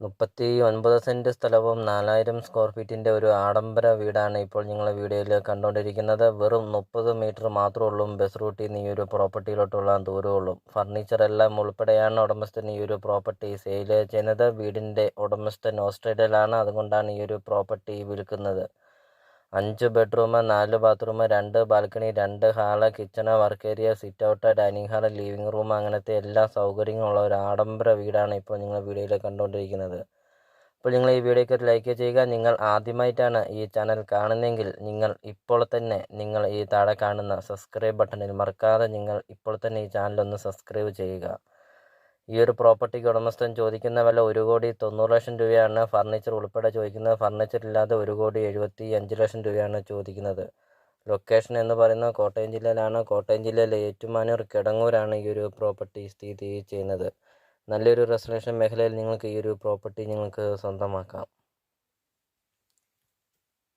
39 saint സ്ഥലവും 4000 square ഫീറ്റിന്റെ ഒരു ആഡംബര വീടാണ് ഇപ്പോൾ നിങ്ങൾ വീഡിയോയിൽ കണ്ടുകൊണ്ടിരിക്കുന്നത്. വെറും 30 മീറ്റർ മാത്രമേ ഉള്ളൂ ബസ് റൂട്ടിൽ നിന്ന് ഈ ഒരു പ്രോപ്പർട്ടിയിലോട്ടുള്ള ദൂരമുള്ളൂ. ഫർണിച്ചർ എല്ലാം ഉൾപ്പെടെയാണ് ഉടമസ്ഥൻ ഈ ഒരു പ്രോപ്പർട്ടി സെയിൽ ചെയ്യുന്നത്. വീടിന്റെ ഉടമസ്ഥൻ ഓസ്ട്രേലിയയിലാണ്, അതുകൊണ്ടാണ് ഈ ഒരു പ്രോപ്പർട്ടി വിൽക്കുന്നത്. 5 bedroom, 4 bathroom, 2 balcony, 2 hall, kitchen, work area, sit out, dining hall, living room, അങ്ങനത്തെ എല്ലാ സൗകര്യങ്ങളുള്ള ഒരു ആഡംബര വീടാണ് ഇപ്പോൾ നിങ്ങൾ വീഡിയോയിൽ കണ്ടുകൊണ്ടിരിക്കുന്നത്. അപ്പോൾ നിങ്ങൾ ഈ വീഡിയോയ്ക്ക് ഒരു ലൈക്ക് ചെയ്യുക. നിങ്ങൾ ആദ്യമായിട്ടാണ് ഈ ചാനൽ കാണുന്നതെങ്കിൽ നിങ്ങൾ ഇപ്പോൾ തന്നെ ഈ താഴെ കാണുന്ന സബ്സ്ക്രൈബ് ബട്ടണിൽ മറക്കാതെ നിങ്ങൾ ഇപ്പോൾ തന്നെ ഈ ചാനലൊന്ന് സബ്സ്ക്രൈബ് ചെയ്യുക. ഈ ഒരു പ്രോപ്പർട്ടിക്ക് ഉടമസ്ഥൻ ചോദിക്കുന്ന വില 1,90,00,000 രൂപയാണ്. ഫർണിച്ചർ ഉൾപ്പെടെ ചോദിക്കുന്നത്. ഫർണിച്ചർ ഇല്ലാതെ 1,75,00,000 രൂപയാണ് ചോദിക്കുന്നത്. ലൊക്കേഷൻ എന്ന് പറയുന്നത് കോട്ടയം ജില്ലയിലാണ്. കോട്ടയം ജില്ലയിലെ ഏറ്റുമാനൂർ കിടങ്ങൂരാണ് ഈ ഒരു പ്രോപ്പർട്ടി സ്ഥിതി ചെയ്യുന്നത്. നല്ലൊരു റെസിഡൻഷ്യൽ മേഖലയിൽ നിങ്ങൾക്ക് ഈ ഒരു പ്രോപ്പർട്ടി നിങ്ങൾക്ക് സ്വന്തമാക്കാം.